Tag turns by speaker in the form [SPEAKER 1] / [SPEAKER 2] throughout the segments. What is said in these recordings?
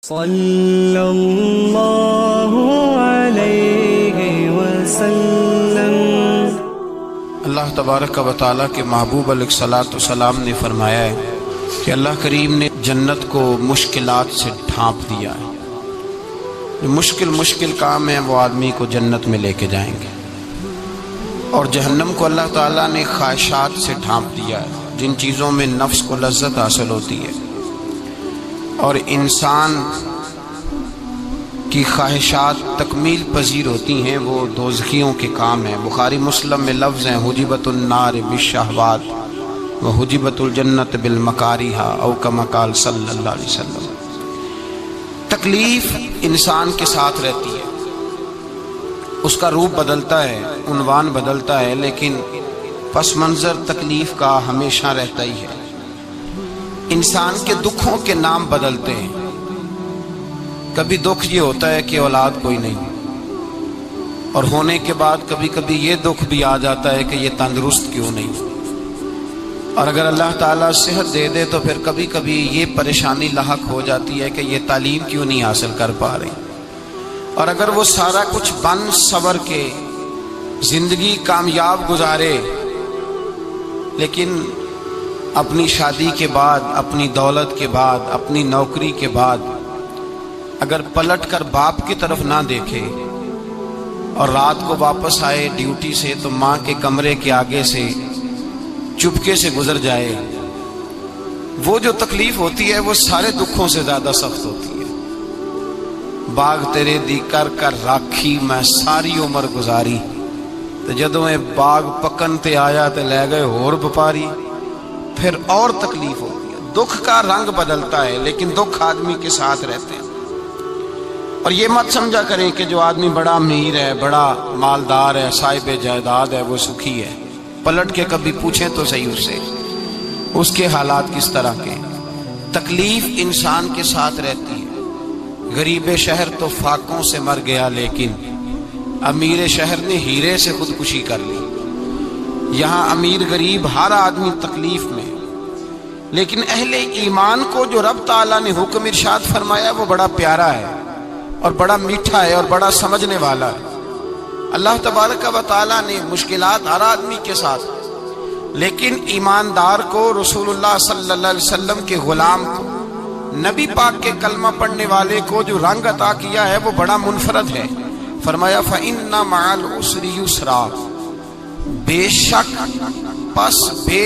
[SPEAKER 1] صلی اللہ علیہ وسلم۔
[SPEAKER 2] اللہ تبارک و تعالیٰ کے محبوب علیہ الصلوۃ والسلام نے فرمایا ہے کہ اللہ کریم نے جنت کو مشکلات سے ڈھانپ دیا ہے۔ جو مشکل کام ہیں وہ آدمی کو جنت میں لے کے جائیں گے، اور جہنم کو اللہ تعالیٰ نے خواہشات سے ڈھانپ دیا ہے، جن چیزوں میں نفس کو لذت حاصل ہوتی ہے، اور انسان کی خواہشات تکمیل پذیر ہوتی ہیں، وہ دوزخیوں کے کام ہیں۔ بخاری مسلم میں لفظ ہیں حجبت النار بالشہوات وحجبت الجنت بالمکارہ، او کما قال صلی اللہ علیہ وسلم۔ تکلیف انسان کے ساتھ رہتی ہے، اس کا روپ بدلتا ہے، عنوان بدلتا ہے، لیکن پس منظر تکلیف کا ہمیشہ رہتا ہی ہے۔ انسان کے دکھوں کے نام بدلتے ہیں۔ کبھی دکھ یہ ہوتا ہے کہ اولاد کوئی نہیں، اور ہونے کے بعد کبھی کبھی یہ دکھ بھی آ جاتا ہے کہ یہ تندرست کیوں نہیں، اور اگر اللہ تعالیٰ صحت دے دے تو پھر کبھی کبھی یہ پریشانی لاحق ہو جاتی ہے کہ یہ تعلیم کیوں نہیں حاصل کر پا رہی، اور اگر وہ سارا کچھ بن سور کے زندگی کامیاب گزارے، لیکن اپنی شادی کے بعد، اپنی دولت کے بعد، اپنی نوکری کے بعد اگر پلٹ کر باپ کی طرف نہ دیکھے اور رات کو واپس آئے ڈیوٹی سے تو ماں کے کمرے کے آگے سے چپکے سے گزر جائے، وہ جو تکلیف ہوتی ہے وہ سارے دکھوں سے زیادہ سخت ہوتی ہے۔ باغ تیرے دی کر کر راکھی میں ساری عمر گزاری، تو جدوں اے باغ پکن تے آیا تے لے گئے ہور بپاری، پھر اور تکلیف ہوتی ہے۔ دکھ کا رنگ بدلتا ہے، لیکن دکھ آدمی کے ساتھ رہتے ہیں۔ اور یہ مت سمجھا کریں کہ جو آدمی بڑا امیر ہے، بڑا مالدار ہے، صاحب جائیداد ہے، وہ سکھی ہے۔ پلٹ کے کبھی پوچھیں تو صحیح اس سے، اس کے حالات کس طرح کے۔ تکلیف انسان کے ساتھ رہتی ہے۔ غریب شہر تو فاقوں سے مر گیا، لیکن امیر شہر نے ہیرے سے خودکشی کر لی۔ یہاں امیر غریب ہر آدمی تکلیف میں، لیکن اہل ایمان کو جو رب تعالیٰ نے حکم ارشاد فرمایا وہ بڑا پیارا ہے، اور بڑا میٹھا ہے، اور بڑا سمجھنے والا ہے۔ اللہ تبارک و تعالیٰ نے مشکلات ہر آدمی کے ساتھ، لیکن ایماندار کو، رسول اللہ صلی اللہ علیہ وسلم کے غلام کو، نبی پاک کے کلمہ پڑھنے والے کو جو رنگ عطا کیا ہے وہ بڑا منفرد ہے۔ فرمایا فَإِنَّ مَعَ الْعُسْرِ يُسْرًا، بے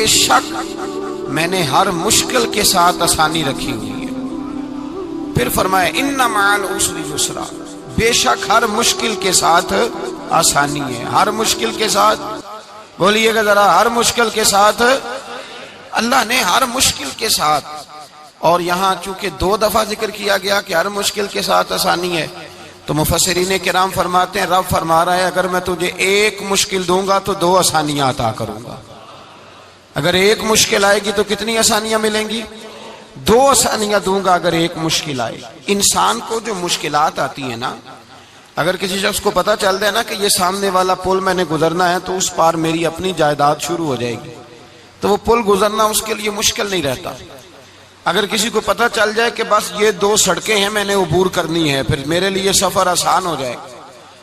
[SPEAKER 2] شک میں نے ہر مشکل کے ساتھ آسانی رکھی ہوئی ہے۔ پھر فرمایا اِنَّ مَعَ الْعُسْرِ يُسْرًا، بے شک ہر مشکل کے ساتھ آسانی ہے۔ ہر مشکل کے ساتھ بولیے گا ذرا، ہر مشکل کے ساتھ، اللہ نے ہر مشکل کے ساتھ۔ اور یہاں چونکہ 2 دفعہ ذکر کیا گیا کہ ہر مشکل کے ساتھ آسانی ہے، تو مفسرین کرام فرماتے ہیں رب فرما رہا ہے اگر میں تجھے 1 مشکل دوں گا تو 2 آسانیاں عطا کروں گا۔ اگر 1 مشکل آئے گی تو کتنی آسانیاں ملیں گی؟ 2 آسانیاں دوں گا اگر 1 مشکل آئے۔ انسان کو جو مشکلات آتی ہیں نا، اگر کسی شخص کو پتہ چل جائے نا کہ یہ سامنے والا پل میں نے گزرنا ہے تو اس پار میری اپنی جائیداد شروع ہو جائے گی، تو وہ پل گزرنا اس کے لیے مشکل نہیں رہتا۔ اگر کسی کو پتہ چل جائے کہ بس یہ 2 سڑکیں ہیں میں نے عبور کرنی ہے، پھر میرے لیے سفر آسان ہو جائے،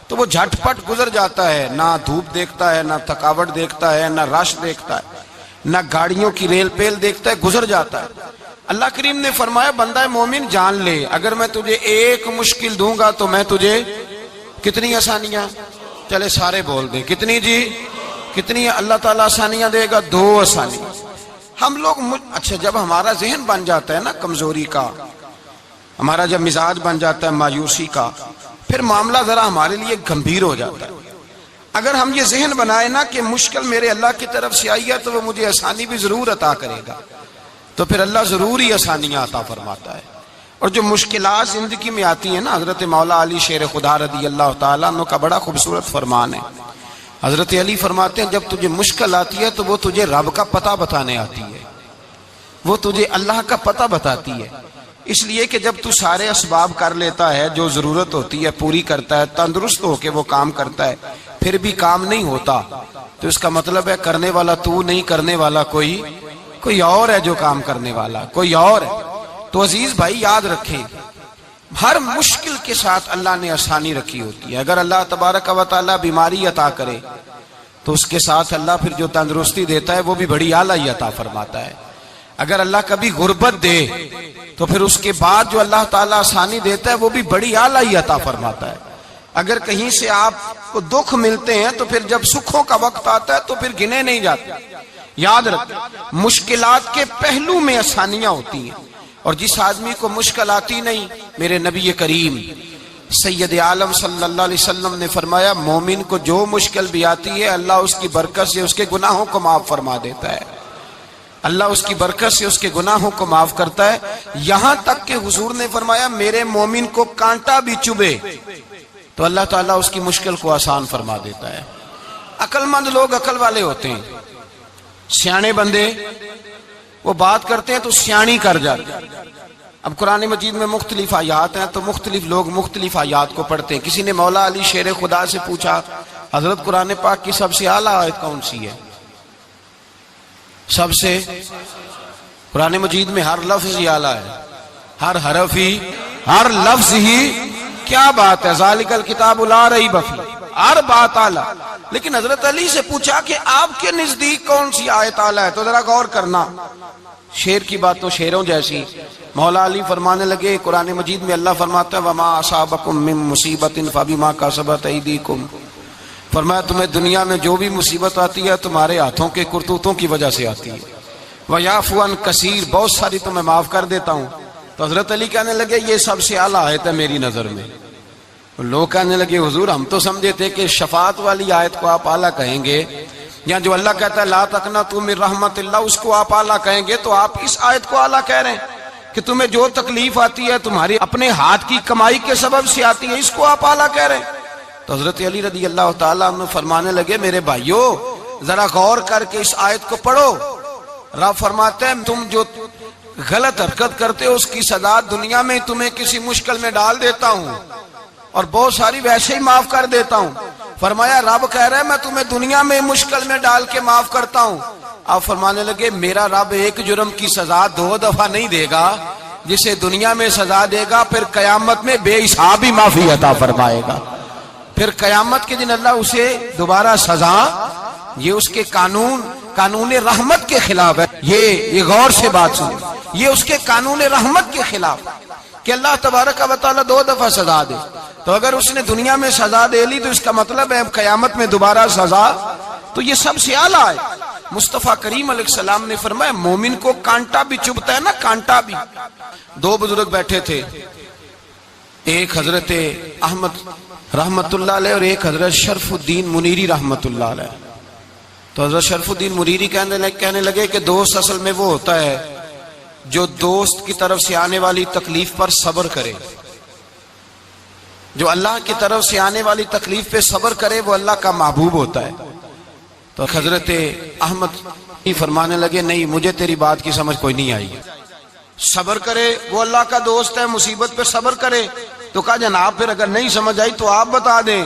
[SPEAKER 2] تو وہ جھٹ پٹ گزر جاتا ہے، نہ دھوپ دیکھتا ہے، نہ تھکاوٹ دیکھتا ہے، نہ رش دیکھتا ہے، نہ گاڑیوں کی ریل پیل دیکھتا ہے، گزر جاتا ہے۔ اللہ کریم نے فرمایا بندہ مومن جان لے اگر میں تجھے 1 مشکل دوں گا تو میں تجھے کتنی آسانیاں، چلے سارے بول دیں کتنی جی، کتنی اللہ تعالیٰ آسانیاں دے گا؟ 2 آسانیاں۔ ہم لوگ اچھا جب ہمارا ذہن بن جاتا ہے نا کمزوری کا، ہمارا جب مزاج بن جاتا ہے مایوسی کا، پھر معاملہ ذرا ہمارے لیے گمبھیر ہو جاتا ہے۔ اگر ہم یہ ذہن بنائے نا کہ مشکل میرے اللہ کی طرف سے آئی ہے تو وہ مجھے آسانی بھی ضرور عطا کرے گا، تو پھر اللہ ضرور ہی آسانیاں عطا فرماتا ہے۔ اور جو مشکلات زندگی میں آتی ہیں نا، حضرت مولا علی شیر خدا رضی اللہ تعالیٰ عنہ کا بڑا خوبصورت فرمان ہے۔ حضرت علی فرماتے ہیں جب تجھے مشکل آتی ہے تو وہ تجھے رب کا پتہ بتانے آتی ہے، وہ تجھے اللہ کا پتہ بتاتی ہے۔ اس لیے کہ جب تو سارے اسباب کر لیتا ہے، جو ضرورت ہوتی ہے پوری کرتا ہے، تندرست ہو کے وہ کام کرتا ہے، پھر بھی کام نہیں ہوتا، تو اس کا مطلب ہے کرنے والا تو نہیں، کرنے والا کوئی اور ہے جو کام کرنے والا، کوئی اور ہے۔ تو عزیز بھائی یاد رکھیں، ہر مشکل کے ساتھ اللہ نے آسانی رکھی ہوتی ہے. اگر اللہ تبارک و تعالیٰ بیماری عطا کرے تو اس کے ساتھ اللہ پھر جو تندرستی دیتا ہے وہ بھی بڑی اعلیٰ ہی عطا فرماتا ہے. اگر اللہ کبھی غربت دے تو پھر اس کے بعد جو اللہ تعالیٰ آسانی دیتا ہے وہ بھی بڑی اعلیٰ ہی عطا فرماتا ہے. اگر کہیں سے آپ کو دکھ ملتے ہیں تو پھر جب سکھوں کا وقت آتا ہے تو پھر گنے نہیں جاتے. یاد رکھیں مشکلات کے پہلو میں آسانیاں ہوتی ہیں، اور جس آدمی کو مشکل آتی نہیں، میرے نبی کریم سید عالم صلی اللہ علیہ وسلم نے فرمایا مومن کو جو مشکل بھی آتی ہے اللہ اس کی برکت سے اس کے گناہوں کو معاف فرما دیتا ہے. اللہ اس کی برکت سے اس کے گناہوں کو معاف کرتا ہے. یہاں تک کہ حضور نے فرمایا میرے مومن کو کانٹا بھی چبھے تو اللہ تعالیٰ اس کی مشکل کو آسان فرما دیتا ہے. عقل مند لوگ عقل والے ہوتے ہیں، سیانے بندے وہ بات کرتے ہیں تو سیانی کر جاتے ہیں. اب قرآن مجید میں مختلف آیات ہیں تو مختلف لوگ مختلف آیات کو پڑھتے ہیں. کسی نے مولا علی شیر خدا سے پوچھا حضرت قرآن پاک کی سب سے اعلیٰ آیت کون سی ہے؟ سب سے قرآن مجید میں ہر لفظ ہی اعلیٰ ہے، ہر حرف ہی، ہر لفظ ہی. کیا بات ہے، ذالک الکتاب لا ریب فیہ، ہر بات اعلیٰ. لیکن حضرت علی سے پوچھا کہ آپ کے نزدیک کون سی آیت اعلیٰ ہے؟ تو ذرا غور کرنا، شیر کی بات تو شیروں جیسی. مولا علی فرمانے لگے قرآن مجید میں اللہ فرماتا ہے وما اصابکم من مصیبت فبما کسبت ایدیکم، فرمایا تمہیں دنیا میں جو بھی مصیبت آتی ہے تمہارے ہاتھوں کے کرتوتوں کی وجہ سے آتی ہے. ویعفو عن کثیر، بہت ساری تو میں معاف کر دیتا ہوں. تو حضرت علی کہنے لگے یہ سب سے اعلیٰ آیت ہے میری نظر میں. لوگ کہنے لگے حضور ہم تو سمجھے تھے کہ شفاعت والی آیت کو آپ اعلیٰ کہیں گے، یا جو اللہ کہتا ہے لا تقنطوا من رحمت اللہ اس کو آپ اعلیٰ کہیں گے، تو آپ اس آیت کو اعلیٰ کہہ رہے ہیں کہ تمہیں جو تکلیف آتی ہے تمہاری اپنے ہاتھ کی کمائی کے سبب سے آتی ہے، اس کو آپ اعلیٰ کہہ رہے ہیں. تو حضرت علی رضی اللہ تعالیٰ عنہ فرمانے لگے میرے بھائیو ذرا غور کر کے اس آیت کو پڑھو. رب فرماتے ہیں تم جو غلط حرکت کرتے ہو اس کی سزا دنیا میں تمہیں کسی مشکل میں ڈال دیتا ہوں اور بہت ساری ویسے ہی معاف کر دیتا ہوں. فرمایا رب کہہ رہا ہے میں تمہیں دنیا میں مشکل میں ڈال کے معاف کرتا ہوں. آپ فرمانے لگے میرا رب ایک جرم کی سزا 2 دفعہ نہیں دے گا، جسے دنیا میں سزا دے گا پھر قیامت میں بے حساب ہی معافی عطا فرمائے گا. پھر قیامت کے دن اللہ اسے دوبارہ سزا، یہ اس کے قانون رحمت کے خلاف ہے. یہ غور سے بات سن، یہ اس کے قانون رحمت کے خلاف کہ اللہ تبارک و تعالیٰ 2 دفعہ سزا دے. تو اگر اس نے دنیا میں سزا دے لی تو اس کا مطلب ہے قیامت میں دوبارہ سزا. تو یہ سب سے اعلیٰ ہے. مصطفیٰ کریم علیہ السلام نے فرمایا مومن کو کانٹا بھی چبھتا ہے نا، کانٹا بھی. 2 بزرگ بیٹھے تھے، ایک حضرت احمد رحمت اللہ علیہ اور ایک حضرت شرف الدین منیری رحمت اللہ علیہ. تو حضرت شرف الدین منیری کہنے لگے کہ دوست اصل میں وہ ہوتا ہے جو دوست کی طرف سے آنے والی تکلیف پر صبر کرے. جو اللہ کی طرف سے آنے والی تکلیف پہ صبر کرے وہ اللہ کا محبوب ہوتا ہے. تو حضرت احمد فرمانے لگے نہیں مجھے تیری بات کی سمجھ کوئی نہیں آئی. صبر کرے وہ اللہ کا دوست ہے، مصیبت پہ صبر کرے. تو کہا جناب پھر اگر نہیں سمجھ آئی تو آپ بتا دیں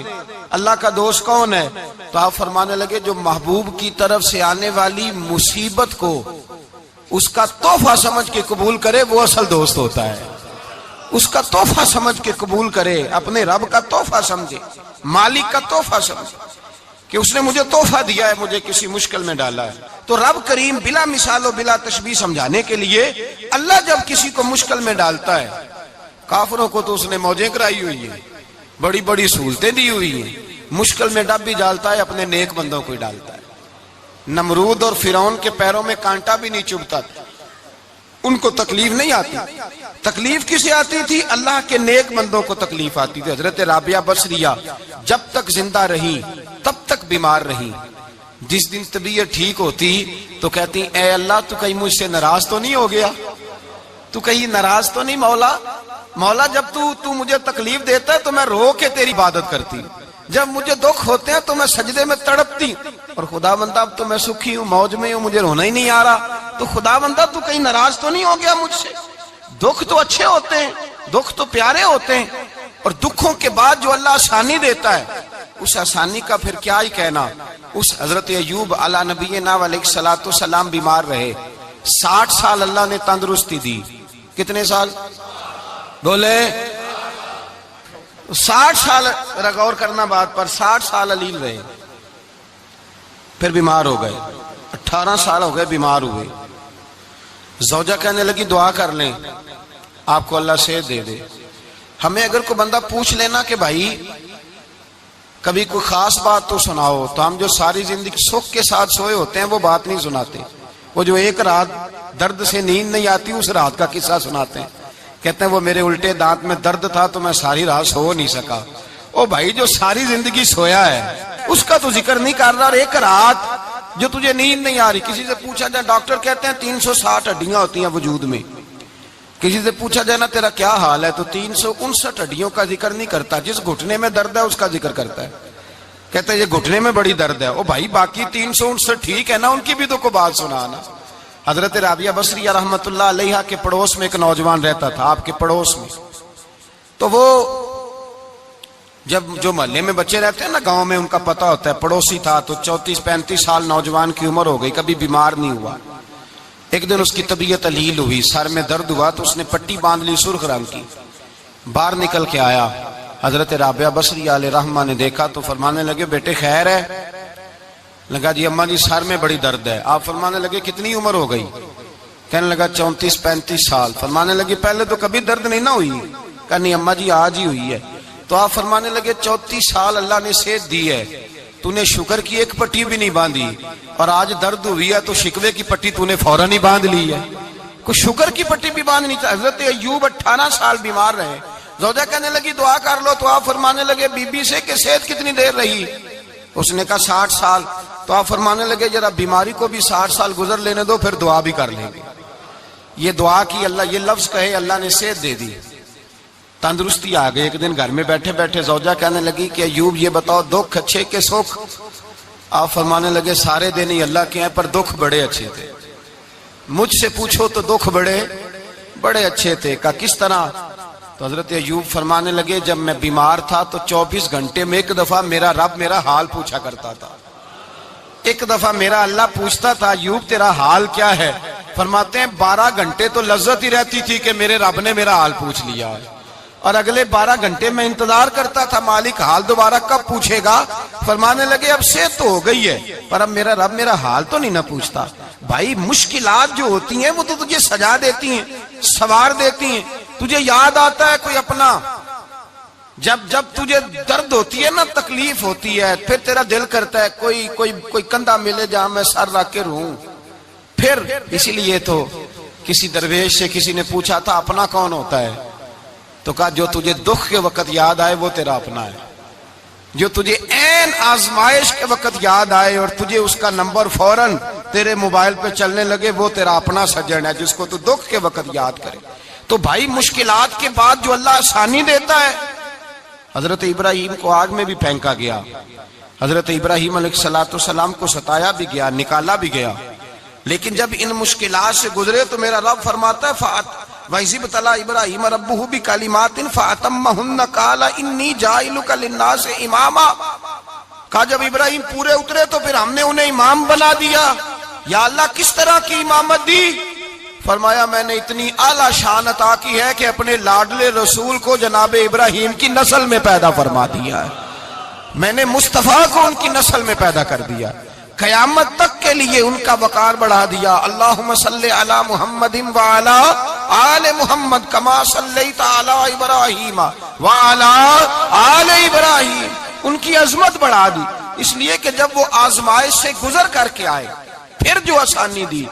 [SPEAKER 2] اللہ کا دوست کون ہے. تو آپ فرمانے لگے جو محبوب کی طرف سے آنے والی مصیبت کو اس کا تحفہ سمجھ کے قبول کرے وہ اصل دوست ہوتا ہے. اس کا تحفہ سمجھ کے قبول کرے، اپنے رب کا تحفہ سمجھے، مالک کا تحفہ سمجھے کہ اس نے مجھے تحفہ دیا ہے، مجھے کسی مشکل میں ڈالا ہے. تو رب کریم بلا مثال و بلا تشبیہ سمجھانے کے لیے اللہ جب کسی کو مشکل میں ڈالتا ہے، کافروں کو تو اس نے موجیں کرائی ہوئی ہیں، بڑی بڑی سہولتیں دی ہوئی ہیں، مشکل میں ڈب بھی ڈالتا ہے اپنے نیک بندوں کو ہی ڈالتا ہے. نمرود اور فرعون کے پیروں میں کانٹا بھی نہیں چبھتا تھا، ان کو تکلیف نہیں آتی. تکلیف کسے آتی تھی؟ اللہ کے نیک بندوں کو تکلیف آتی تھی. حضرت رابعہ بصریہ جب تک زندہ رہی تب تک بیمار رہی. جس دن طبیعت ٹھیک ہوتی تو کہتی اے اللہ تو کہیں مجھ سے ناراض تو نہیں ہو گیا، تو کہیں ناراض تو نہیں مولا جب تو مجھے تکلیف دیتا ہے تو میں رو کے تیری عبادت کرتی ہوں، جب مجھے دکھ ہوتے ہیں تو میں سجدے میں تڑپتی ہوں، اور خدا بندہ اب تو میں سکھی ہوں، موج میں ہوں، مجھے رونا ہی نہیں آ رہا. تو خدا بندہ تو کہیں ناراض تو نہیں ہو گیا مجھ سے؟ دکھ تو اچھے ہوتے ہیں، دکھ تو پیارے ہوتے ہیں، اور دکھوں کے بعد جو اللہ آسانی دیتا ہے اس آسانی کا پھر کیا ہی کہنا. اس حضرت ایوب علی نبینا علیہ الصلوۃ والسلام بیمار رہے، 60 سال اللہ نے تندرستی دی. کتنے سال؟ بولے 60 سال غور کرنا بات پر، 60 سال علیل رہے، پھر بیمار ہو گئے، 18 سال ہو گئے بیمار ہوئے۔ زوجہ کہنے لگی دعا کر لیں آپ کو اللہ صحت دے دے۔ ہمیں اگر کوئی بندہ پوچھ لینا کہ بھائی کبھی کوئی خاص بات تو سناؤ، تو ہم جو ساری زندگی سکھ کے ساتھ سوئے ہوتے ہیں وہ بات نہیں سناتے، وہ جو ایک رات درد سے نیند نہیں آتی اس رات کا قصہ سناتے ہیں، کہتے ہیں وہ میرے الٹے دانت میں درد تھا تو میں ساری رات سو نہیں سکا۔ او بھائی جو ساری زندگی سویا ہے اس کا تو ذکر نہیں کر رہا، اور ایک رات جو تجھے نیند نہیں آ رہی۔ کسی سے پوچھا جائے، ڈاکٹر کہتے ہیں 360 ہڈیاں ہوتی ہیں وجود میں، کسی سے پوچھا جائے نا تیرا کیا حال ہے تو 359 ہڈیوں کا ذکر نہیں کرتا، جس گھٹنے میں درد ہے اس کا ذکر کرتا ہے، کہتا ہے یہ گھٹنے میں بڑی درد ہے۔ او بھائی باقی 359 ٹھیک ہے نا، ان کی بھی تو کوئی بات سنانا۔ حضرت رابعہ بصریہ رحمت اللہ علیہا کے پڑوس میں ایک نوجوان رہتا تھا، آپ کے پڑوس میں، تو وہ جب جو محلے میں بچے رہتے ہیں نا گاؤں میں، ان کا پتہ ہوتا ہے، پڑوسی تھا تو 34-35 سال نوجوان کی عمر ہو گئی، کبھی بیمار نہیں ہوا۔ ایک دن اس کی طبیعت علیل ہوئی، سر میں درد ہوا تو اس نے پٹی باندھ لی سرخ رنگ کی، باہر نکل کے آیا۔ حضرت رابعہ بصریہ علیہ رحمہ نے دیکھا تو فرمانے لگے بیٹے خیر ہے؟ لگا جی اماں جی سر میں بڑی درد ہے۔ آپ فرمانے لگے کتنی عمر ہو گئی؟ کہنے لگا 34-35 سال۔ فرمانے لگے پہلے تو کبھی درد نہیں نہ ہوئی؟ کہا نہیں اماں جی آج ہی ہوئی ہے۔ تو آپ فرمانے لگے 34 سال اللہ نے صحت دی ہے، تو نے شکر کی ایک پٹی بھی نہیں باندھی، اور آج درد ہوئی ہے تو شکوے کی پٹی تو نے فوراً ہی باندھ لی ہے، کوئی شکر کی پٹی بھی باندھنی چاہیے۔ حضرت ایوب 18 سال بیمار رہے، زوجہ کہنے لگی دعا کر لو، تو آپ فرمانے لگے بی بی سے کہ صحت کتنی دیر رہی؟ اس نے کہا 60 سال۔ تو آپ فرمانے لگے ذرا بیماری کو بھی 60 سال گزر لینے دو، پھر دعا بھی کر لیں گے۔ یہ دعا کی، اللہ یہ لفظ کہے اللہ نے صحت دے دی، تندرستی آ گئی۔ ایک دن گھر میں بیٹھے بیٹھے زوجہ کہنے لگی کہ ایوب یہ بتاؤ دکھ اچھے کہ سکھ؟ آپ فرمانے لگے سارے دن ہی اللہ کے ہیں پر دکھ بڑے اچھے تھے، مجھ سے پوچھو تو دکھ بڑے اچھے تھے۔ کہا کس طرح؟ تو حضرت ایوب فرمانے لگے جب میں بیمار تھا تو 24 گھنٹے میں ایک دفعہ میرا رب میرا حال پوچھا کرتا تھا، ایک دفعہ میرا اللہ پوچھتا تھا ایوب تیرا حال کیا ہے؟ فرماتے ہیں 12 گھنٹے تو لذت ہی رہتی تھی کہ میرے رب نے میرا حال پوچھ لیا ہے، اور اگلے 12 گھنٹے میں انتظار کرتا تھا مالک حال دوبارہ کب پوچھے گا۔ فرمانے لگے اب صحت تو ہو گئی ہے پر اب میرا رب میرا حال تو نہیں نہ پوچھتا۔ بھائی مشکلات جو ہوتی ہیں وہ تو تجھے سجا دیتی ہیں، سوار دیتی ہیں، تجھے یاد آتا ہے کوئی اپنا، جب تجھے درد ہوتی ہے نا، تکلیف ہوتی ہے، پھر تیرا دل کرتا ہے کوئی کندھا ملے جہاں میں سر رکھ کے رہوں۔ پھر اسی لیے تو کسی درویش سے کسی نے پوچھا تھا اپنا کون ہوتا ہے؟ تو کہا جو تجھے دکھ کے وقت یاد آئے وہ تیرا اپنا ہے، جو تجھے عین آزمائش کے وقت یاد آئے اور تجھے اس کا نمبر فوراً تیرے موبائل پہ چلنے لگے وہ تیرا اپنا سجن ہے، جس کو تو دکھ کے وقت یاد کرے۔ تو بھائی مشکلات کے بعد جو اللہ آسانی دیتا ہے، حضرت ابراہیم کو آگ میں بھی پھینکا گیا، حضرت ابراہیم علیہ السلام کو ستایا بھی گیا، نکالا بھی گیا، لیکن جب ان مشکلات سے گزرے تو میرا رب فرماتا ہے وَإِذِ ابْتَلَىٰ إِبْرَاهِيمَ رَبُّهُ بِكَلِمَاتٍ فَأَتَمَّهُنَّ قَالَ إِنِّي جَاعِلُكَ لِلنَّاسِ إِمَامًا۔ کہا جب ابراہیم پورے اترے تو پھر ہم نے انہیں امام بنا دیا۔ یا اللہ کس طرح کی امامت دی؟ فرمایا میں نے اتنی اعلیٰ شان عطا کی ہے کہ اپنے لاڈلے رسول کو جناب ابراہیم کی نسل میں پیدا فرما دیا ہے، میں نے مصطفیٰ کو ان کی نسل میں پیدا کر دیا، قیامت تک کے لیے ان کا وقار بڑھا دیا۔ اللہم صلی علی محمد وعلی آل محمد کما صلیت علی ابراہیم وعلی آل ابراہیم، ان کی عظمت بڑھا دی، اس لیے کہ جب وہ آزمائش سے گزر کر کے آئے پھر جو آسانی دی۔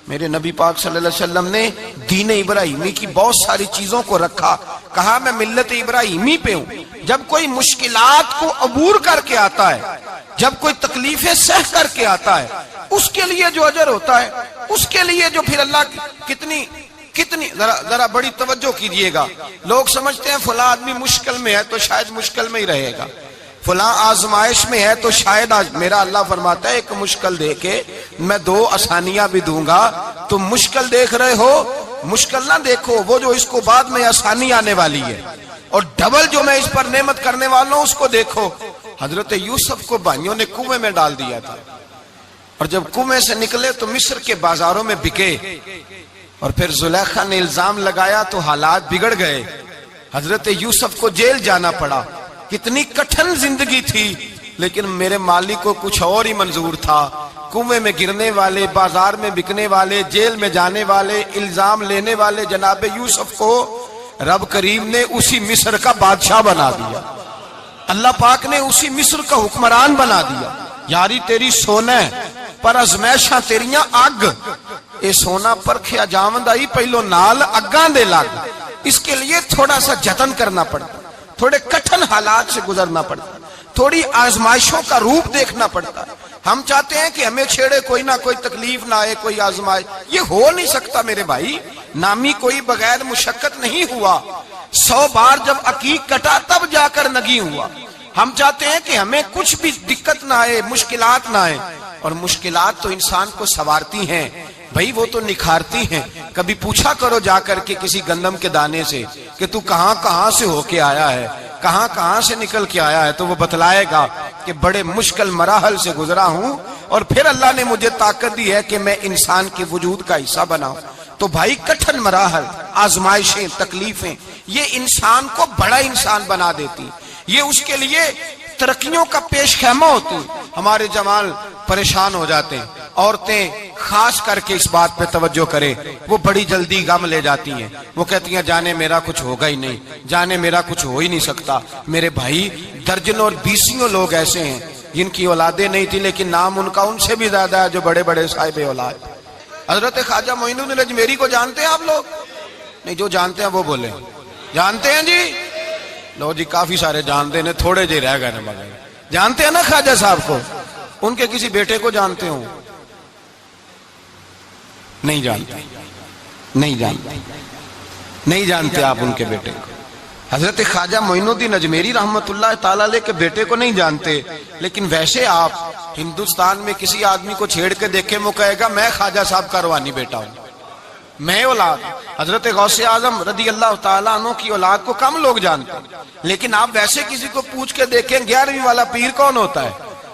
[SPEAKER 2] میرے نبی پاک صلی اللہ علیہ وسلم نے دین ابراہیمی کی بہت ساری چیزوں کو رکھا، کہا میں ملت ابراہیمی پہ ہوں۔ جب کوئی مشکلات کو عبور کر کے آتا ہے، جب کوئی تکلیفیں سہ کر کے آتا ہے، اس کے لیے جو اجر ہوتا ہے، اس کے لیے جو پھر اللہ کتنی ذرا بڑی توجہ کیجئے گا۔ لوگ سمجھتے ہیں فلاں آدمی مشکل میں ہے تو شاید مشکل میں ہی رہے گا، فلاں آزمائش میں ہے تو شاید میرا اللہ فرماتا ہے ایک مشکل دے کے میں 2 آسانیاں بھی دوں گا۔ تم مشکل دیکھ رہے ہو، مشکل نہ دیکھو، وہ جو اس کو بعد میں آسانی آنے والی ہے، اور ڈبل جو میں اس پر نعمت کرنے والا ہوں اس کو دیکھو۔ حضرت یوسف کو بھائیوں نے کنویں میں ڈال دیا تھا، اور جب کنویں سے نکلے تو مصر کے بازاروں میں بکے، اور پھر زلیخا نے الزام لگایا تو حالات بگڑ گئے۔ حضرت یوسف کو جیل جانا پڑا، کتنی کٹھن زندگی تھی، لیکن میرے مالک کو کچھ اور ہی منظور تھا۔ کنویں میں گرنے والے، بازار میں بکنے والے، جیل میں جانے والے، الزام لینے والے جناب یوسف کو رب کریم نے اسی مصر کا بادشاہ بنا دیا، اللہ پاک نے اسی مصر کا حکمران بنا دیا۔ یاری تیری سونا پر ازمائشاں تیریاں اگ، اے سونا پرکھیا جاوندائی پہلو نال اگاں دے لگ، اس کے لیے تھوڑا سا جتن کرنا پڑتا، تھوڑے کٹھن حالات سے گزرنا پڑتا، تھوڑی آزمائشوں کا روپ دیکھنا پڑتا۔ ہم چاہتے ہیں کہ ہمیں چھیڑے کوئی نہ کوئی تکلیف نہ آئے، کوئی آزمائش، یہ ہو نہیں سکتا میرے بھائی۔ نامی کوئی بغیر مشقت نہیں ہوا، 100 بار جب عقیق کٹا تب جا کر نگی ہوا۔ ہم چاہتے ہیں کہ ہمیں کچھ بھی دقت نہ آئے، مشکلات نہ آئے، اور مشکلات تو انسان کو سنوارتی ہیں بھائی، وہ تو نکھارتی ہیں۔ کبھی پوچھا کرو جا کر کے کسی گندم کے دانے سے کہ تو کہاں کہاں سے ہو کے آیا ہے، کہاں کہاں سے نکل کے آیا ہے، تو وہ بتلائے گا کہ بڑے مشکل مراحل سے گزرا ہوں، اور پھر اللہ نے مجھے طاقت دی ہے کہ میں انسان کے وجود کا حصہ بناؤں۔ تو بھائی کٹھن مراحل، آزمائشیں، تکلیفیں، یہ انسان کو بڑا انسان بنا دیتی، یہ اس کے لیے ترقیوں کا پیش خیمہ ہوتی۔ ہمارے جوان پریشان ہو جاتے ہیں، عورتیں خاص کر کے اس بات پہ توجہ کریں، وہ بڑی جلدی غم لے جاتی ہیں، وہ کہتی ہیں جانے میرا کچھ ہوگا ہی نہیں، جانے میرا کچھ ہو ہی نہیں سکتا۔ میرے بھائی درجنوں اور بیسیوں لوگ ایسے ہیں جن کی اولادیں نہیں تھی، لیکن نام ان کا ان سے بھی زیادہ ہے جو بڑے بڑے صاحب اولاد۔ حضرت خواجہ معین الدین اجمیری کو جانتے ہیں آپ لوگ؟ نہیں، جو جانتے ہیں وہ بولیں، جانتے ہیں جی؟ لو جی، کافی سارے جانتے ہیں، تھوڑے جی رہ گئے مگر جانتے ہیں نا خواجہ صاحب کو؟ ان کے کسی بیٹے کو جانتے ہوں؟ نہیں جانتے، نہیں جانتے، نہیں جانتے آپ ان کے بیٹے کو۔ حضرت خواجہ معین الدین اجمیری رحمت اللہ تعالیٰ علیہ کے بیٹے کو نہیں جانتے، لیکن ویسے آپ ہندوستان میں کسی آدمی کو چھیڑ کے دیکھیں، وہ کہے گا میں خواجہ صاحب کا روحانی بیٹا ہوں، میں اولاد۔ حضرت غوث اعظم رضی اللہ تعالیٰ عنہ کی اولاد کو کم لوگ جانتے ہیں، لیکن آپ ویسے کسی کو پوچھ کے دیکھیں 11ویں والا پیر کون ہوتا ہے،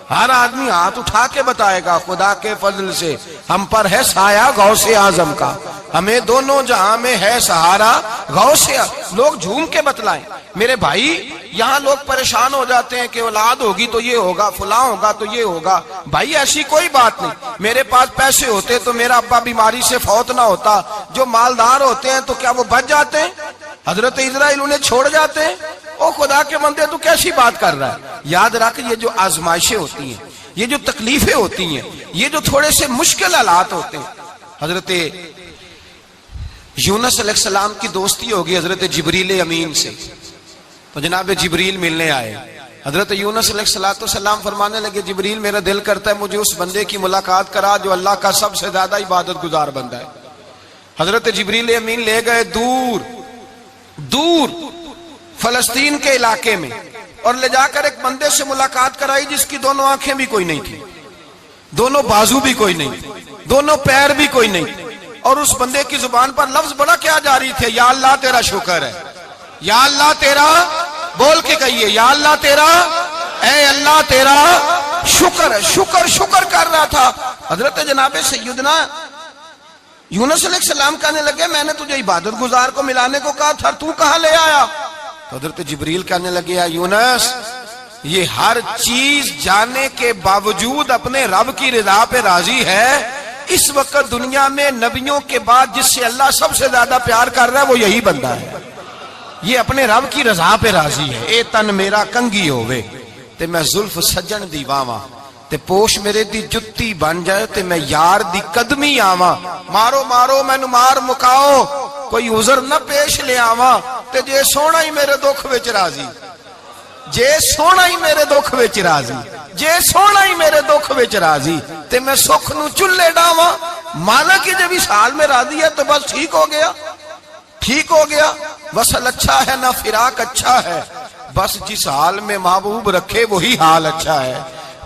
[SPEAKER 2] ہر آدمی ہاتھ اٹھا کے بتائے گا خدا کے فضل سے ہم پر ہے سایہ غوث اعظم کا، ہمیں دونوں جہاں میں ہے سہارا غوث اعظم۔ لوگ جھوم کے بتلائیں۔ میرے بھائی یہاں لوگ پریشان ہو جاتے ہیں کہ اولاد ہوگی تو یہ ہوگا، فلاں ہوگا تو یہ ہوگا۔ بھائی ایسی کوئی بات نہیں، میرے پاس پیسے ہوتے تو میرا ابا بیماری سے فوت نہ ہوتا۔ جو مالدار ہوتے ہیں تو کیا وہ بچ جاتے ہیں؟ حضرت اسرائیل انہیں چھوڑ جاتے ہیں؟ او خدا کے بندے تو کیسی بات کر رہا ہے؟ یاد رکھ، یہ جو آزمائشیں ہوتی ہیں، یہ جو تکلیفیں ہوتی ہیں، یہ جو تھوڑے سے مشکل حالات ہوتے ہیں۔ حضرت یونس علیہ السلام کی دوستی ہوگی حضرت جبریل امین سے، تو جناب جبریل ملنے آئے۔ حضرت یونس علیہ السلام فرمانے لگے جبریل میرا دل کرتا ہے مجھے اس بندے کی ملاقات کرا جو اللہ کا سب سے زیادہ عبادت گزار بندہ ہے۔ حضرت جبریل امین لے گئے دور دور فلسطین کے علاقے میں، اور لے جا کر ایک بندے سے ملاقات کرائی جس کی دونوں آنکھیں بھی کوئی نہیں تھی، دونوں بازو بھی کوئی نہیں تھی، دونوں پیر بھی کوئی نہیں تھی، اور اس بندے کی زبان پر لفظ بڑا کیا جاری تھے، یا اللہ تیرا شکر ہے، یا اللہ تیرا، بول کے کہیے یا اللہ تیرا، اے اللہ تیرا شکر ہے۔ شکر شکر کر رہا تھا۔ حضرت جناب سیدنا یونس علیہ السلام کہنے لگے میں نے تجھے عبادت گزار کو ملانے کو کہا تھا، تو کہاں لے آیا؟ حضرت جبریل کہنے لگے یا یونس، یہ ہر چیز جانے کے باوجود اپنے رب کی رضا پہ راضی ہے۔ اس وقت دنیا میں نبیوں کے بعد جس سے اللہ سب سے زیادہ پیار کر رہا ہے وہ یہی بندہ ہے، یہ اپنے رب کی رضا پہ راضی ہے۔ اے تن میرا کنگی ہوئے تے میں زلف سجن دی واواں، تے پوش میرے دی جتی بن جائے تے میں یار دی قدمی آواں، مارو مارو مینو مار مکاؤ کوئی عذر نہ پیش لے آواں، تے جے سونا ہی میرے دکھ وچ راضی، جے سونا ہی میرے دکھ وچ راضی، جے سونا ہی میرے دکھ وچ راضی تے میں سکھ نو چلے ڈاواں۔ مانا کہ جب اس حال میں راضی ہے تو بس ٹھیک ہو گیا، ٹھیک ہو گیا۔ وصل اچھا ہے نہ فراق اچھا ہے، بس جس حال میں محبوب رکھے وہی حال اچھا ہے۔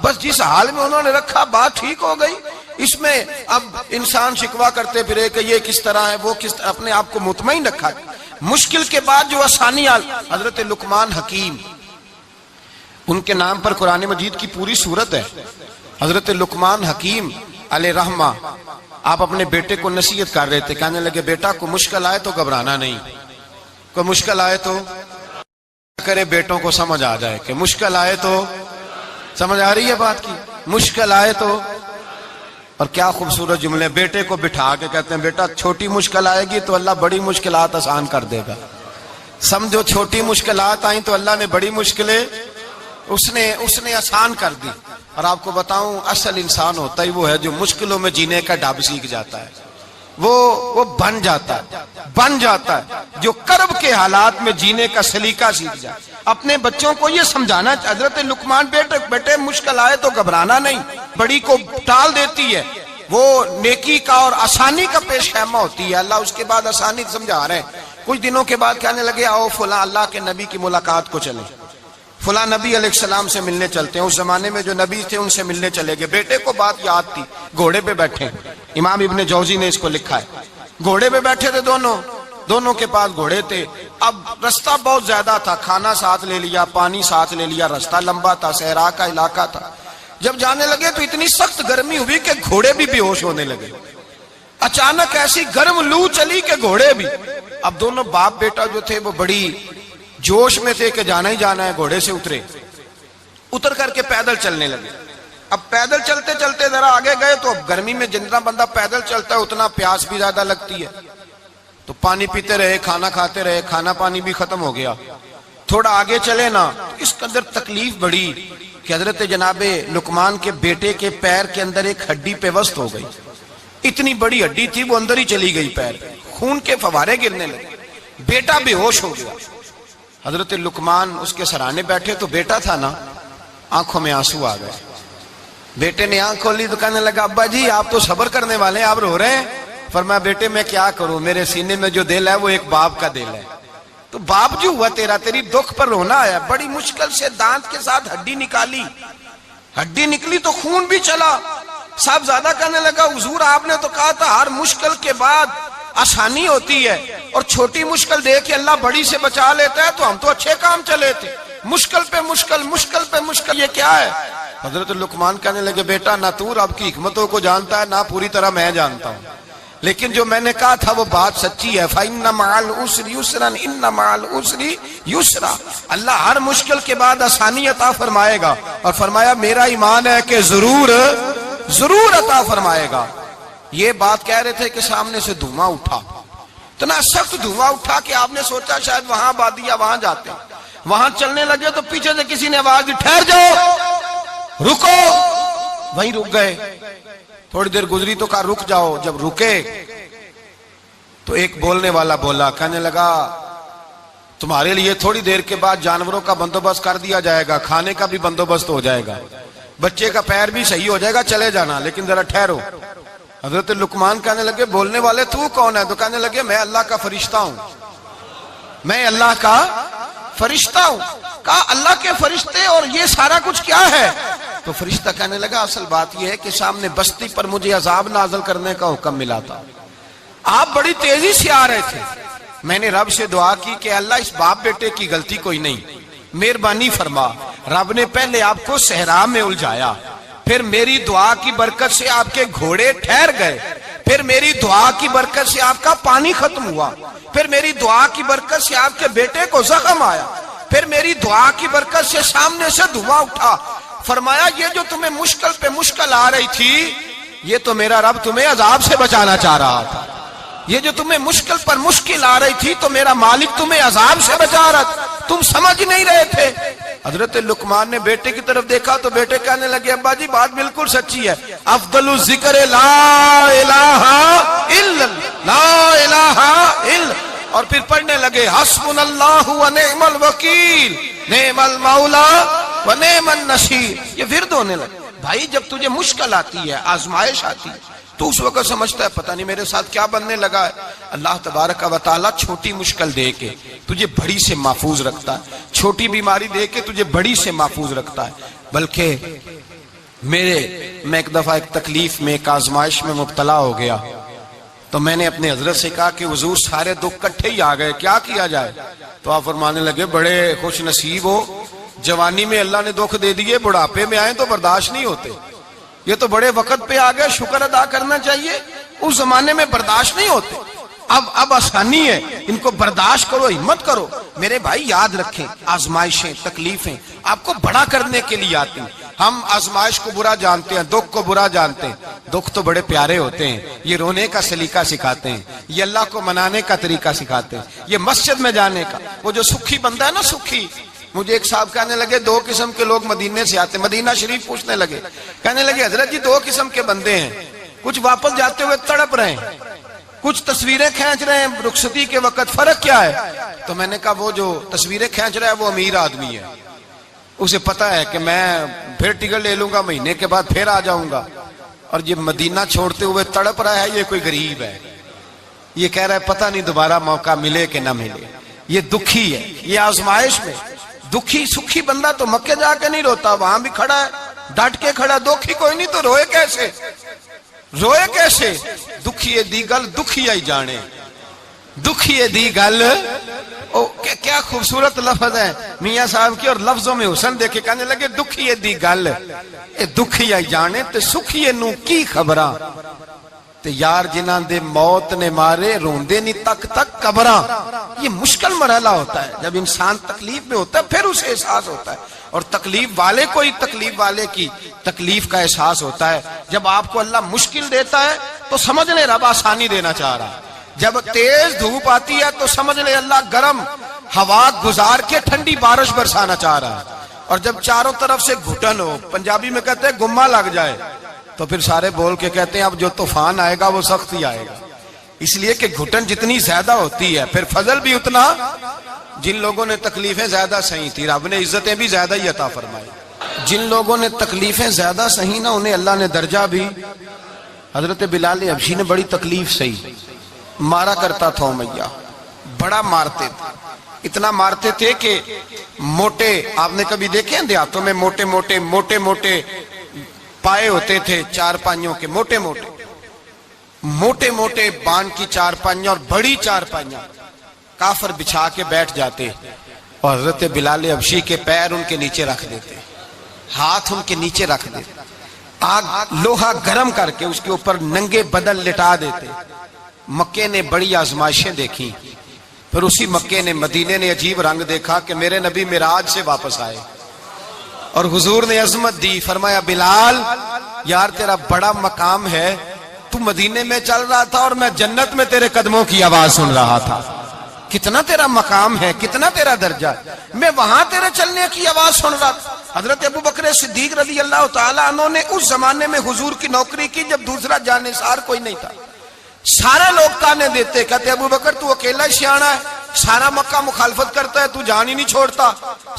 [SPEAKER 2] بس جس حال میں انہوں نے رکھا بات ٹھیک ہو گئی۔ اس میں اب انسان شکوا کرتے پھرے کہ یہ کس طرح ہے وہ کس طرح، اپنے آپ کو مطمئن رکھا۔ مشکل کے بعد جو آسانی حضرت لقمان حکیم، ان کے نام پر قرآن مجید کی پوری سورت ہے۔ حضرت لقمان حکیم علیہ رحمہ آپ اپنے بیٹے کو نصیحت کر رہے تھے، کہنے لگے بیٹا کو مشکل آئے تو گھبرانا نہیں، کوئی مشکل آئے تو کرے بیٹوں کو سمجھ آ جائے کہ مشکل آئے تو سمجھ آ رہی ہے بات کی, مشکل آئے تو. اور کیا خوبصورت جملے, بیٹے کو بٹھا کے کہتے ہیں بیٹا چھوٹی مشکل آئے گی تو اللہ بڑی مشکلات آسان کر دے گا. سمجھو چھوٹی مشکلات آئیں تو اللہ نے بڑی مشکلیں اس نے آسان کر دی. اور آپ کو بتاؤں اصل انسان ہوتا ہی وہ ہے جو مشکلوں میں جینے کا ڈھب سیکھ جاتا ہے, وہ بن جاتا ہے جو کرب کے حالات میں جینے کا سلیقہ سیکھ جائے. اپنے بچوں کو یہ سمجھانا, حضرت لقمان بیٹے مشکل آئے تو گھبرانا نہیں, بڑی کو ٹال دیتی ہے, وہ نیکی کا اور آسانی کا پیش خیمہ ہوتی ہے. اللہ اس کے بعد آسانی سمجھا رہے ہیں. کچھ دنوں کے بعد کہنے لگے آؤ فلاں اللہ کے نبی کی ملاقات کو چلیں, فلاں نبی علیہ السلام سے ملنے چلتے ہیں. اس زمانے میں جو نبی تھے ان سے ملنے چلے گئے. بیٹے کو بات یاد تھی, گھوڑے پہ بیٹھے, امام ابن جوزی نے اس کو لکھا ہے, گھوڑے پہ بیٹھے تھے دونوں کے پاس گھوڑے تھے. اب رستہ بہت زیادہ تھا, کھانا ساتھ لے لیا, پانی ساتھ لے لیا, رستہ لمبا تھا, صحرا کا علاقہ تھا. جب جانے لگے تو اتنی سخت گرمی ہوئی کہ گھوڑے بھی بے ہوش ہونے لگے. اچانک ایسی گرم لو چلی کہ گھوڑے بھی. اب دونوں باپ بیٹا جو تھے وہ بڑی جوش میں تھے کہ جانا ہی جانا ہے. گھوڑے سے اتر کر کے پیدل چلنے لگے. اب پیدل چلتے چلتے ذرا آگے گئے تو اب گرمی میں جتنا بندہ پیدل چلتا ہے اتنا پیاس بھی زیادہ لگتی ہے. تو پانی پیتے رہے, کھانا کھاتے رہے, کھانا پانی بھی ختم ہو گیا. تھوڑا آگے چلے نا, اس کے اندر تکلیف بڑی کہ حضرت جناب لقمان کے بیٹے کے پیر کے اندر ایک ہڈی پیوست ہو گئی. اتنی بڑی ہڈی تھی وہ اندر ہی چلی گئی پیر, خون کے فوارے گرنے لگے. بیٹا بے ہوش ہو گیا. حضرت لقمان اس کے سرانے بیٹھے تو بیٹا تھا نا, آنکھوں میں آنسو آ گئے. بیٹے نے آنکھ کھولی تو کہنے لگا ابا جی آپ تو صبر کرنے والے ہیں, آپ رو رہے ہیں. فرمایا بیٹے میں کیا کروں, میرے سینے میں جو دل ہے وہ ایک باپ کا دل ہے. تو باپ جو ہوا تیری دکھ پر رونا آیا. بڑی مشکل سے دانت کے ساتھ ہڈی نکالی, ہڈی نکلی تو خون بھی چلا. صاحب زیادہ کہنے لگا حضور آپ نے تو کہا تھا ہر مشکل کے بعد آسانی ہوتی ہے, اور چھوٹی مشکل دیکھ کے اللہ بڑی سے بچا لیتا ہے, تو ہم تو اچھے کام چلے تھے. مشکل پہ مشکل یہ کیا ہے؟ حضرت لقمان کہنے لگے بیٹا نہ تو رب کی حکمتوں کو جانتا ہے نہ پوری طرح میں جانتا ہوں, لیکن جو میں نے کہا تھا وہ بات سچی ہے. فَإِنَّ مَعَ الْعُسْرِ يُسْرًا إِنَّ مَعَ الْعُسْرِ يُسْرًا. اللہ ہر مشکل کے بعد آسانی عطا فرمائے گا, اور فرمایا میرا ایمان ہے کہ ضرور عطا فرمائے گا. یہ بات کہہ رہے تھے کہ سامنے سے دھواں اٹھا, اتنا سخت دھواں اٹھا کہ آپ نے سوچا شاید وہاں آبادی یا وہاں جاتے ہیں. وہاں چلنے لگے تو پیچھے سے کسی نے آواز دی ٹھہر جاؤ, رکو. وہیں رک گئے. تھوڑی دیر گزری تو کہا رک جاؤ. جب رکے تو ایک بولنے والا بولا, کہنے لگا تمہارے لیے تھوڑی دیر کے بعد جانوروں کا بندوبست کر دیا جائے گا, کھانے کا بھی بندوبست ہو جائے گا, بچے کا پیر بھی صحیح ہو جائے گا, چلے جانا لیکن ذرا ٹھہرو. حضرت لقمان کہنے لگے بولنے والے تو کون ہے؟ تو کہنے لگے میں اللہ کا فرشتہ ہوں, میں اللہ کا فرشتہ ہوں. کہا اللہ کے فرشتے اور یہ سارا کچھ کیا ہے؟ تو فرشتہ کہنے لگا اصل بات یہ ہے کہ سامنے بستی پر مجھے عذاب نازل کرنے کا حکم ملا تھا, آپ بڑی تیزی سے آ رہے تھے. میں نے رب سے دعا کی کہ اللہ اس باپ بیٹے کی غلطی کوئی نہیں, مہربانی فرما. رب نے پہلے آپ کو صحرا میں الجھایا, پھر میری دعا کی برکت سے آپ کے گھوڑے ٹھہر گئے, پھر میری دعا کی برکت سے آپ کا پانی ختم ہوا, پھر میری دعا کی برکت سے آپ کے بیٹے کو زخم آیا, پھر میری دعا کی برکت سے سامنے سے دھواں اٹھا. فرمایا یہ جو تمہیں مشکل پہ مشکل آ رہی تھی یہ تو میرا رب تمہیں عذاب سے بچانا چاہ رہا تھا. یہ جو تمہیں مشکل پر مشکل آ رہی تھی تو میرا مالک تمہیں عذاب سے بچا رہا تھا, تم سمجھ نہیں رہے تھے. حضرت لقمان نے بیٹے کی طرف دیکھا تو بیٹے کہنے لگے ابا جی بات بالکل سچی ہے, افضل الذکر لا الہ الا لا الہ الا, اور پھر پڑھنے لگے حسبنا اللہ و نعم الوکیل نعم المولا و نعم النصیر. یہ ورد ہونے لگے. بھائی جب تجھے مشکل آتی ہے, آزمائش آتی ہے, تو اس وقت سمجھتا ہے پتہ نہیں میرے ساتھ کیا بننے لگا ہے. اللہ تبارک و تعالیٰ چھوٹی مشکل دے کے تجھے بڑی سے محفوظ رکھتا ہے, چھوٹی بیماری دے کے تجھے بڑی سے محفوظ رکھتا ہے. بلکہ میں ایک دفعہ ایک تکلیف میں ایک آزمائش میں مبتلا ہو گیا, تو میں نے اپنے حضرت سے کہا کہ حضور سارے دکھ کٹھے ہی آ گئے, کیا کیا جائے؟ تو آپ فرمانے لگے بڑے خوش نصیب ہو, جوانی میں اللہ نے دکھ دے دیے, بڑھاپے میں آئے تو برداشت نہیں ہوتے. یہ تو بڑے وقت پہ آ گئے, شکر ادا کرنا چاہیے. اس زمانے میں برداشت نہیں ہوتے. اب آسانی ہے، ان کو برداشت کرو، ہمت کرو۔ میرے بھائی یاد رکھیں، آزمائشیں تکلیفیں آپ کو بڑا کرنے کے لیے آتی ہیں۔ ہم آزمائش کو برا جانتے ہیں، دکھ کو برا جانتے ہیں۔ دکھ تو بڑے پیارے ہوتے ہیں، یہ رونے کا سلیقہ سکھاتے ہیں، یہ اللہ کو منانے کا طریقہ سکھاتے ہیں، یہ مسجد میں جانے کا۔ وہ جو سکھی بندہ ہے نا، سکھی، مجھے ایک صاحب کہنے لگے 2 قسم کے لوگ مدینے سے آتے ہیں، مدینہ شریف پوچھنے لگے، کہنے لگے حضرت جی 2 قسم کے بندے ہیں، کچھ واپس جاتے ہوئے تڑپ رہے ہیں، کچھ تصویریں کھینچ رہے ہیں رخصتی کے وقت، فرق کیا ہے؟ تو میں نے کہا وہ جو تصویریں کھینچ رہا ہے وہ امیر آدمی ہے، اسے پتا ہے کہ میں پھر ٹکٹ لے لوں گا، مہینے کے بعد پھر آ جاؤں گا، اور یہ مدینہ چھوڑتے ہوئے تڑپ رہا ہے، یہ کوئی غریب ہے، یہ کہہ رہا ہے پتہ نہیں دوبارہ موقع ملے کہ نہ ملے، یہ دکھی ہے، یہ آزمائش میں دکھی۔ سکھی بندہ تو مکے جا کے نہیں روتا، وہاں بھی کھڑا ہے ڈٹ کے کھڑا، دکھی کوئی نہیں تو روئے کیسے؟ روئے کیسے؟ دکھیے دی گل دکھیا ہی جانے، دکھیے دی گل۔ کیا خوبصورت لفظ ہے میاں صاحب کی، اور لفظوں میں حسن دیکھے، کہنے لگے دکھیے دی گل اے دکھیا ہی جانے، تے سکھیے نو کی خبراں، تے یار جنہاں دے موت نے مارے روندے نہیں تک تک قبراں۔ یہ مشکل مرحلہ ہوتا ہے، جب انسان تکلیف میں ہوتا ہے پھر اسے احساس ہوتا ہے، اور تکلیف والے کو ہی تکلیف والے کی تکلیف کا احساس ہوتا ہے۔ جب آپ کو اللہ مشکل دیتا ہے تو سمجھ لے رب آسانی دینا چاہ رہا ہے، جب تیز دھوپ آتی ہے تو سمجھ لے اللہ گرم ہوا گزار کے ٹھنڈی بارش برسانا چاہ رہا ہے، اور جب چاروں طرف سے گھٹن ہو، پنجابی میں کہتے ہیں گمہ لگ جائے، تو پھر سارے بول کے کہتے ہیں اب جو طوفان آئے گا وہ سخت ہی آئے گا، اس لیے کہ گھٹن جتنی زیادہ ہوتی ہے پھر فضل بھی اتنا۔ جن لوگوں نے تکلیفیں زیادہ سہی تھی رب نے عزتیں بھی زیادہ ہی عطا فرمائی، جن لوگوں نے تکلیفیں زیادہ سہی نا انہیں اللہ نے درجہ بھی۔ حضرت بلال حبشی نے بڑی تکلیف سہی، مارا کرتا تھا امیہ، بڑا مارتے تھے، اتنا مارتے تھے کہ موٹے، آپ نے کبھی دیکھے ہیں دیہاتوں میں موٹے موٹے پائے ہوتے تھے، 4 پائیوں کے، موٹے موٹے بان کی 4 پائیاں اور بڑی 4 پائیاں کافر بچھا کے بیٹھ جاتے، اور حضرت بلال حبشی کے پیر ان کے نیچے رکھ دیتے، ہاتھ ان کے نیچے رکھ دیتے، آگ لوہا گرم کر کے اس کے اوپر ننگے بدن لٹا دیتے۔ مکے نے بڑی آزمائشیں دیکھی، پھر اسی مکے نے مدینے نے عجیب رنگ دیکھا کہ میرے نبی معراج سے واپس آئے، اور حضور نے عظمت دی، فرمایا بلال یار تیرا بڑا مقام ہے، تو مدینے میں چل رہا تھا اور میں جنت میں تیرے قدموں کی آواز سن رہا تھا، کتنا تیرا مقام ہے، کتنا تیرا درجہ، میں وہاں تیرے چلنے کی آواز سن رہا تھا۔ حضرت ابو بکر صدیق رضی اللہ تعالیٰ عنہ نے اس زمانے میں حضور کی نوکری کی جب دوسرا جانثار کوئی نہیں تھا، سارے لوگ تانے دیتے، کہتے ابو بکر تو اکیلا ہی سیاںا ہے، سارا مکہ مخالفت کرتا ہے، تو جان ہی نہیں چھوڑتا،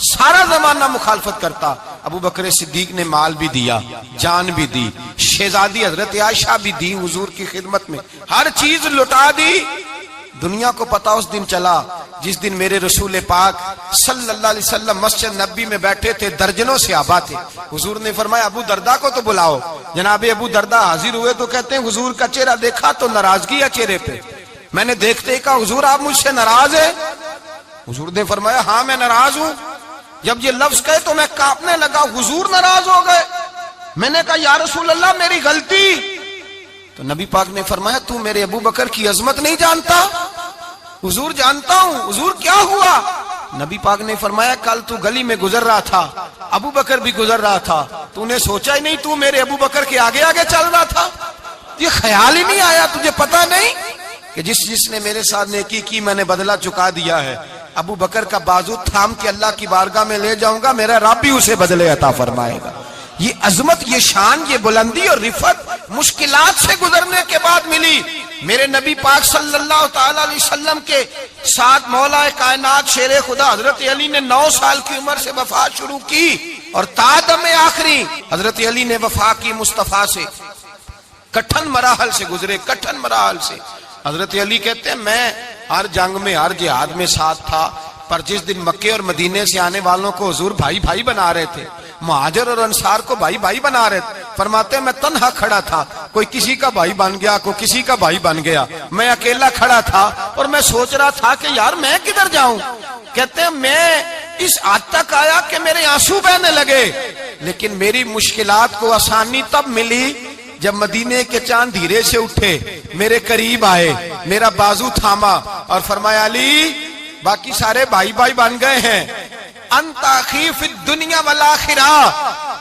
[SPEAKER 2] سارا زمانہ مخالفت کرتا۔ ابو بکر صدیق نے مال بھی دیا، جان بھی دی، شہزادی حضرت عائشہ بھی دی حضور کی خدمت میں، ہر چیز لٹا دی۔ دنیا کو پتا اس دن چلا جس دن میرے رسول پاک صلی اللہ علیہ وسلم مسجد نبی میں بیٹھے تھے، درجنوں صحابہ تھے، حضور نے فرمایا ابو دردہ کو تو بلاؤ۔ جناب ابو دردہ حاضر ہوئے تو کہتے ہیں حضور کا چہرہ دیکھا تو ناراضگی ہے چہرے پہ، میں نے دیکھتے ہی کہا حضور آپ مجھ سے ناراض ہیں؟ حضور نے فرمایا ہاں میں ناراض ہوں۔ جب یہ لفظ کہے تو میں کانپنے لگا، حضور ناراض ہو گئے؟ میں نے کہا یا رسول اللہ میری غلطی۔ تو نبی پاک نے فرمایا تو میرے ابو بکر کی عظمت نہیں جانتا؟ حضور جانتا ہوں۔ حضور کیا ہوا؟ نبی پاک نے فرمایا کل تو گلی میں گزر رہا تھا، ابو بکر بھی گزر رہا تھا، تو نے سوچا ہی نہیں تو میرے ابو بکر کے آگے آگے چل رہا تھا، یہ خیال ہی نہیں آیا، تجھے پتا نہیں کہ جس نے میرے ساتھ نیکی کی میں نے بدلہ چکا دیا ہے، ابو بکر کا بازو تھام کے اللہ کی بارگاہ میں لے جاؤں گا، میرا رب بھی اسے بدلے عطا فرمائے گا۔ یہ عظمت، یہ شان، یہ بلندی اور رفعت مشکلات سے گزرنے کے بعد ملی۔ میرے نبی پاک صلی اللہ تعالیٰ علیہ وسلم کے ساتھ مولا کائنات شیر خدا حضرت علی نے 9 سال کی عمر سے وفات شروع کی، اور تا دم آخری حضرت علی نے وفا کی مصطفیٰ سے، کٹھن مراحل سے گزرے، کٹھن مراحل سے۔ حضرت علی کہتے ہیں میں ہر جنگ میں، ہر جہاد میں ساتھ تھا، پر جس دن مکے اور مدینے سے آنے والوں کو حضور بھائی بھائی بنا رہے تھے، مہاجر اور انصار کو بھائی بھائی بنا رہے تھے، فرماتے ہیں میں تنہا کھڑا تھا، کوئی کسی کا بھائی بن گیا، کوئی کسی کا بھائی بن گیا، میں اکیلا کھڑا تھا اور میں سوچ رہا تھا کہ یار میں کدھر جاؤں۔ کہتے ہیں میں اس حد تک آیا کہ میرے آنسو بہنے لگے، لیکن میری مشکلات کو آسانی تب ملی جب مدینے کے چاند دھیرے سے اٹھے، میرے قریب آئے، میرا بازو تھاما اور فرمایا علی باقی سارے بھائی بھائی بن گئے ہیں، انت اخی فی الدنیا والآخرہ،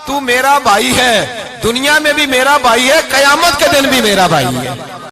[SPEAKER 2] تو میرا بھائی ہے، دنیا میں بھی میرا بھائی ہے، قیامت کے دن بھی میرا بھائی ہے۔